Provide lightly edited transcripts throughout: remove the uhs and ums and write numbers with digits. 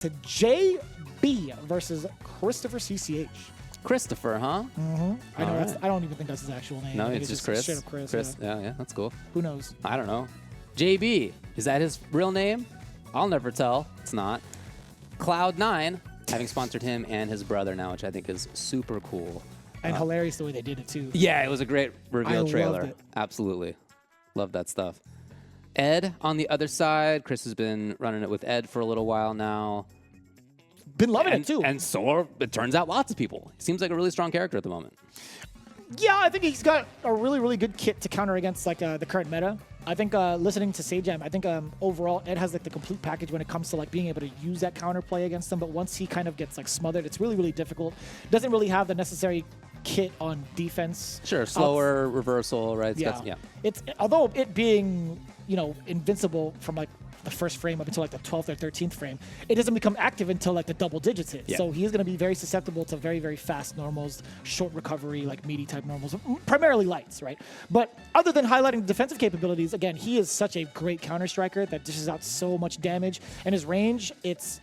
to JB versus ChrisCCH. Christopher, huh? Mm-hmm. I know. Right. I don't even think that's his actual name. No, it's just Chris. Straight up Chris. Chris. Yeah. Yeah, that's cool. Who knows? I don't know. JB, is that his real name? I'll never tell. It's not. Cloud9, having sponsored him and his brother now, which I think is super cool. And hilarious the way they did it, too. Yeah, it was a great reveal trailer. Loved it. Absolutely. Love that stuff. Ed on the other side. Chris has been running it with Ed for a little while now. Been loving it, too. And so it turns out lots of people. He seems like a really strong character at the moment. Yeah, I think he's got a really, really good kit to counter against like the current meta. I think listening to Sajam, I think overall Ed has like the complete package when it comes to like being able to use that counterplay against them. But once he kind of gets like smothered, it's really, really difficult. Doesn't really have the necessary kit on defense. Sure, slower reversal, right? Yeah. It's although it being invincible from like the first frame up until like the 12th or 13th frame, it doesn't become active until like the double digits hit. Yeah. So he is going to be very susceptible to very, very fast normals, short recovery, like meaty type normals, primarily lights, right? But other than highlighting the defensive capabilities, again, he is such a great counter striker that dishes out so much damage, and his range, it's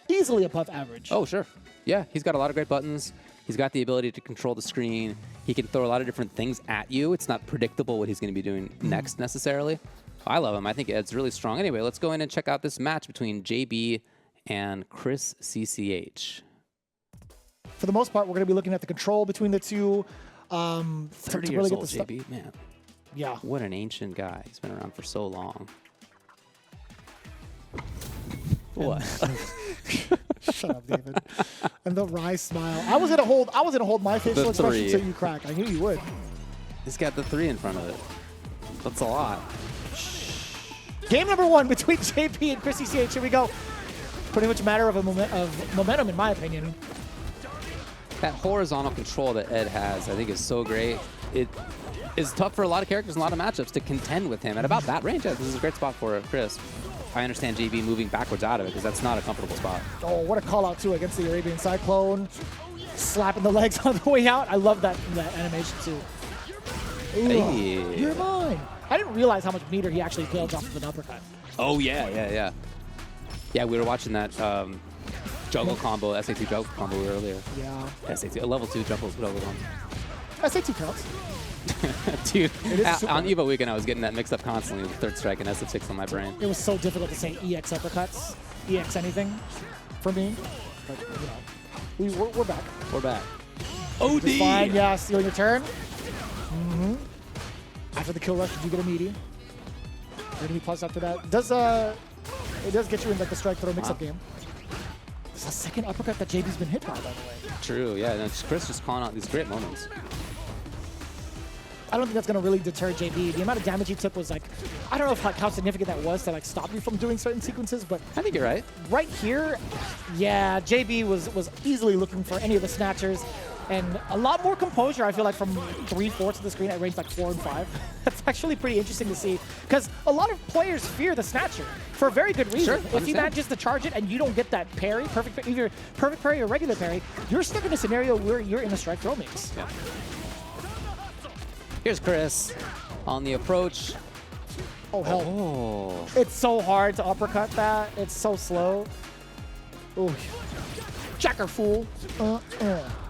easily above average. Oh, sure. Yeah, he's got a lot of great buttons. He's got the ability to control the screen. He can throw a lot of different things at you. It's not predictable what he's going to be doing next necessarily. I love him. I think Ed's really strong. Anyway, let's go in and check out this match between JB and ChrisCCH. For the most part, we're going to be looking at the control between the two. 30 to years really old, JB, man. Yeah. What an ancient guy. He's been around for so long. What? Shut up, David. And the wry smile. I was gonna hold my facial expression until you crack. I knew you would. He's got the 3 in front of it. That's a lot. Game number 1 between JP and ChrisCCH. Here we go. Pretty much a matter of momentum, in my opinion. That horizontal control that Ed has, I think, is so great. It is tough for a lot of characters and a lot of matchups to contend with him. At about that range, this is a great spot for Chris. I understand JB moving backwards out of it because that's not a comfortable spot. Oh, what a call out, too, against the Arabian Cyclone. Slapping the legs on the way out. I love that animation, too. Hey. You're mine. I didn't realize how much meter he actually builds off of an uppercut. Oh, yeah. Yeah, we were watching that juggle combo, SAT juggle combo earlier. Yeah. SAT, level 2 juggle combo. SAT counts. Dude, on EVO weekend, I was getting that mixed up constantly with Third Strike and SF6 on my brain. It was so difficult to say EX uppercuts, EX anything for me. But, we're back. We're back. OD! Fine, yeah, stealing your turn. Mm-hmm. After the kill rush, did you get a meaty? Enemy plus after that. It does get you in like the strike throw mix-up game. This is the second uppercut that JB's been hit by the way. True, yeah. And Chris just calling out these great moments. I don't think that's going to really deter JB. The amount of damage he took was like, I don't know how significant that was to like stop you from doing certain sequences, but I think you're right. Right here, yeah, JB was easily looking for any of the snatchers. And a lot more composure, I feel like, from 3/4 of the screen at range like 4 and 5. That's actually pretty interesting to see. Because a lot of players fear the Snatcher for a very good reason. Sure, if he manages to charge it and you don't get that parry, either perfect parry or regular parry, you're stuck in a scenario where you're in a strike throw mix. Yeah. Here's Chris on the approach. Oh, hell. Oh. It's so hard to uppercut that. It's so slow. Oh, Jacker fool.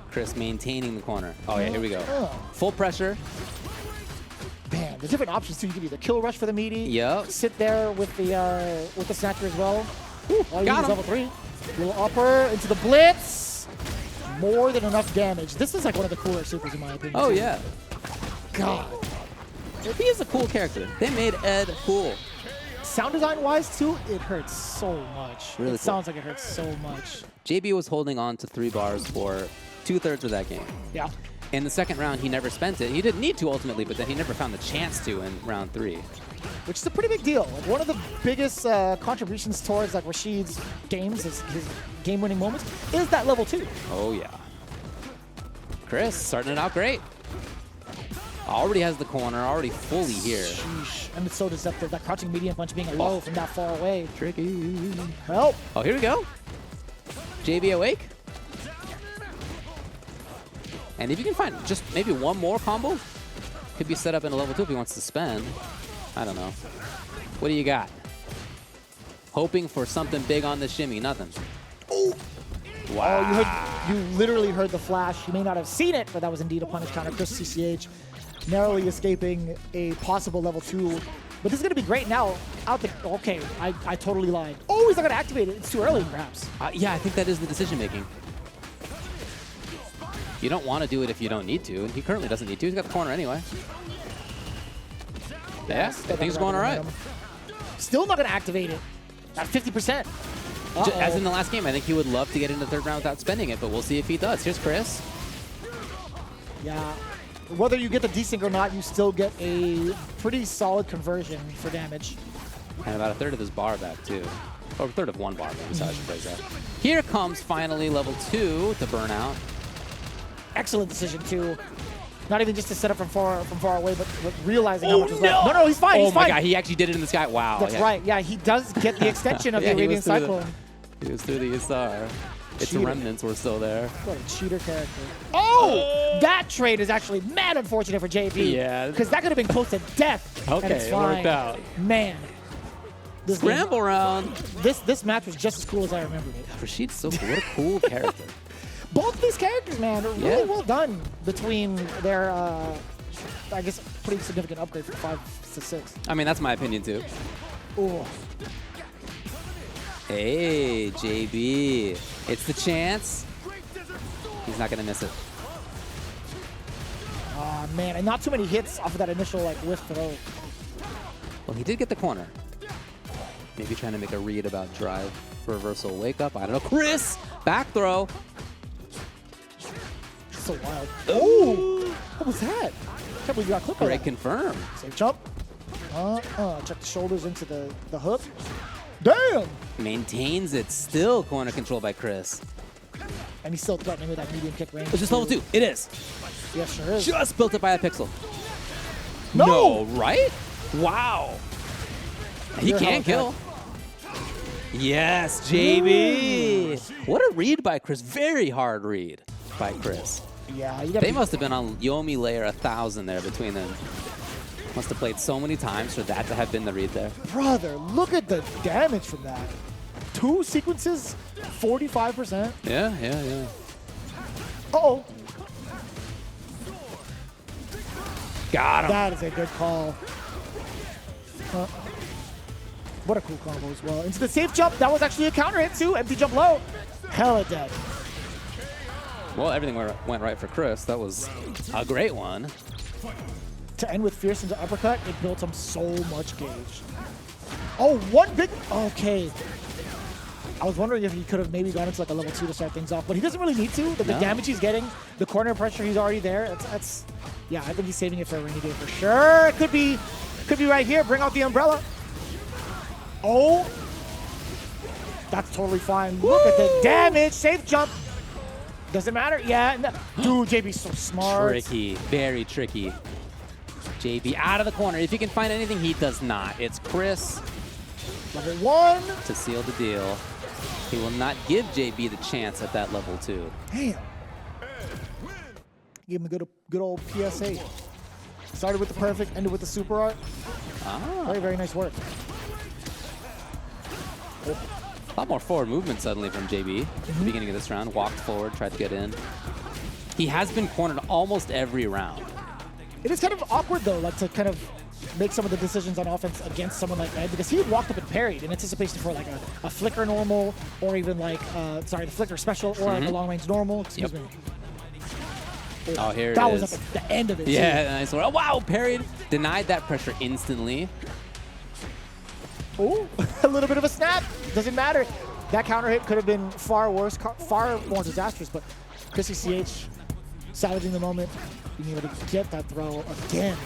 Chris maintaining the corner. Oh, yeah, here we go. Full pressure. Man, there's different options too. You can either kill rush for the meaty. Yep. Sit there with the snatcher as well. Ooh, all you got need is him. level 3. Little upper into the blitz. More than enough damage. This is like one of the cooler supers in my opinion. Oh, too. yeah. God. He is a cool character. They made Ed cool. Sound design wise too, it hurts so much. Really it cool. sounds like it hurts so much. JB was holding on to 3 bars for 2/3 of that game. Yeah. In the second round, he never spent it. He didn't need to ultimately, but then he never found the chance to in round 3. Which is a pretty big deal. Like one of the biggest contributions towards like Rashid's games, his game-winning moments, is that level 2. Oh, yeah. Chris starting it out great. Already has the corner, already fully here. Sheesh. And it's so deceptive. That crouching medium punch being a low from that far away. Tricky. Help. Oh, here we go. JB awake. And if you can find just maybe one more combo, could be set up in a level 2 if he wants to spend. I don't know. What do you got? Hoping for something big on the shimmy. Nothing. Oh, Wow. you literally heard the flash. You may not have seen it, but that was indeed a punish counter. ChrisCCH narrowly escaping a possible level 2. But this is going to be great now. Okay, I totally lied. Oh, he's not going to activate it. It's too early, perhaps. Yeah, I think that is the decision making. You don't want to do it if you don't need to, and he currently doesn't need to. He's got the corner anyway. Yeah, I think he's going all right. Still not going to activate it at 50%. As in the last game, I think he would love to get into the third round without spending it, but we'll see if he does. Here's Chris. Yeah. Whether you get the desync or not, you still get a pretty solid conversion for damage. And about a third of his bar back, too. Or a third of one bar, maybe, so I should phrase that. Here comes finally level 2 to burn out. Excellent decision, too. Not even just to set up from far away, but realizing how much was left. No, he's fine. Oh my god, he actually did it in the sky. Wow. That's right. Yeah, he does get the extension of the Arabian Cyclone. He was through the SR. Its remnants were still there. What a cheater character. Oh! That trade is actually mad unfortunate for JB. Yeah. Because that could have been close to death. Okay, and it's it fine. worked out. Man. This Scramble game, round. This match was just as cool as I remembered it. Rashid's so cool. What a cool character. Both of these characters, man, are really well done between their, I guess, pretty significant upgrade from 5 to 6. I mean, that's my opinion, too. Oh. Hey, JB. It's the chance. He's not going to miss it. Oh, man, and not too many hits off of that initial, like, whiff throw. Well, he did get the corner. Maybe trying to make a read about drive reversal wake up. I don't know. Chris! Back throw. So wild. Oh! What was that? I can't believe you got clipped by Great that. confirm. Safe jump. Check the shoulders into the hook. Damn! Maintains it. Still corner control by Chris. And he's still threatening with that medium kick range. Is this level 2? It is. Yeah, sure is. Just built up by a pixel. No! Right? Wow. He can kill. Yes, JB. What a read by Chris. Very hard read by Chris. Yeah, you They must have been on Yomi layer 1,000 there between them. Must have played so many times for that to have been the read there. Brother, look at the damage from that. 2 sequences, 45%. Yeah. Uh-oh. Got him. That is a good call. What a cool combo as well. Into the safe jump. That was actually a counter hit too. Empty jump low. Hella dead. Well, everything went right for Chris. That was a great one. To end with fierce into uppercut, it built him so much gauge. Oh, one big... Okay. I was wondering if he could have maybe gone into like a level 2 to start things off, but he doesn't really need to. The damage he's getting, the corner pressure, he's already there. That's yeah, I think he's saving it for a rainy day for sure. It could be right here. Bring out the umbrella. Oh, that's totally fine. Look at the damage. Safe jump. Doesn't matter. Yeah. No. Dude, JB's so smart. Tricky. Very tricky. JB out of the corner. If he can find anything, he does not. It's Chris. Level 1. To seal the deal. He will not give JB the chance at that level 2. Damn. Give him a good old PSA. Started with the perfect, ended with the super art. Very, very nice work. A lot more forward movement suddenly from JB at the beginning of this round. Walked forward, tried to get in. He has been cornered almost every round. It is kind of awkward, though, like to kind of make some of the decisions on offense against someone like Ed, because he had walked up and parried in anticipation for like a flicker normal, or even like, the flicker special, or like a long range normal. Excuse me. Oh, here it is. That was at the end of it. Yeah, nice one. Oh, wow, parried. Denied that pressure instantly. Oh, a little bit of a snap. Doesn't matter. That counter hit could have been far worse, far more disastrous, but ChrisCCH salvaging the moment, being able to get that throw again.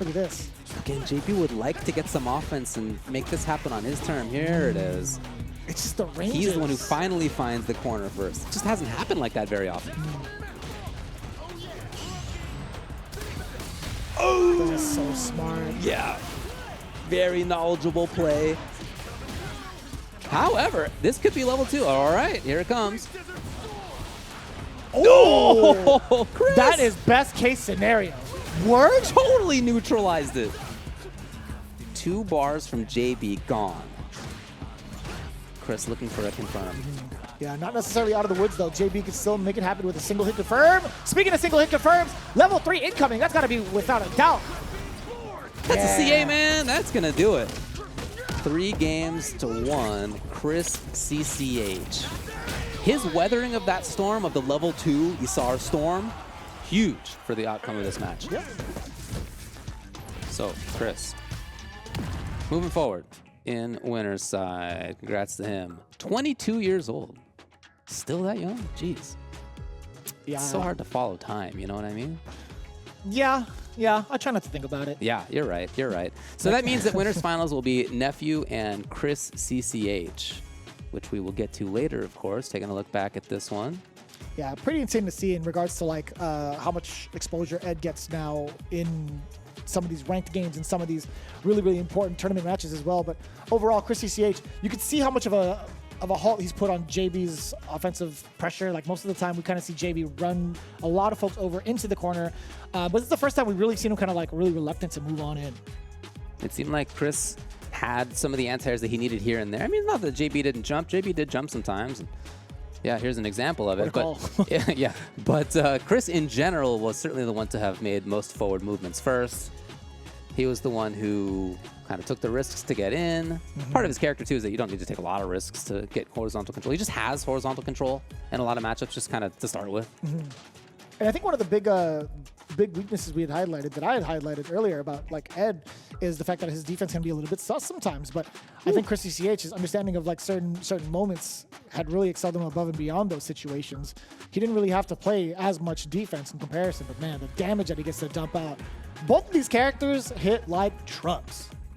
Look at this. Again, JB would like to get some offense and make this happen on his turn. Here it is. It's just the range. He's the one who finally finds the corner first. It just hasn't happened like that very often. Oh, that is so smart. Yeah. Very knowledgeable play. However, this could be level 2. All right, here it comes. Oh, Chris! That is best case scenario. Word? Totally neutralized it. 2 bars from JB gone. Chris looking for a confirm. Yeah, not necessarily out of the woods, though. JB can still make it happen with a single hit confirm. Speaking of single hit confirms, level 3 incoming. That's got to be without a doubt. That's a CA, man. That's going to do it. 3-1, ChrisCCH. His weathering of that storm, of the level 2 Isar storm, huge for the outcome of this match. Yep. So, Chris, moving forward in winner's side. Congrats to him. 22 years old. Still that young? Jeez. Yeah. It's so hard to follow time, you know what I mean? Yeah. I try not to think about it. Yeah, you're right. So that means that winners finals will be Nephew and ChrisCCH, which we will get to later, of course, taking a look back at this one. Yeah, pretty insane to see in regards to like how much exposure Ed gets now in some of these ranked games and some of these really, really important tournament matches as well. But overall, ChrisCCH, you could see how much of a halt he's put on JB's offensive pressure. Like most of the time, we kind of see JB run a lot of folks over into the corner. But it's the first time we've really seen him kind of like really reluctant to move on in. It seemed like Chris had some of the anti-airs that he needed here and there. I mean, not that JB didn't jump. JB did jump sometimes. Yeah, here's an example of it. But yeah. But Chris in general was certainly the one to have made most forward movements first. He was the one who kind of took the risks to get in. Part of his character, too, is that you don't need to take a lot of risks to get horizontal control. He just has horizontal control in a lot of matchups, just kind of to start with. And I think one of the big weaknesses we had highlighted, that I had highlighted earlier about like Ed, is the fact that his defense can be a little bit sus sometimes. But I think ChrisCCH's understanding of like certain moments had really excelled him above and beyond those situations. He didn't really have to play as much defense in comparison, but man, the damage that he gets to dump out. Both of these characters hit like trucks.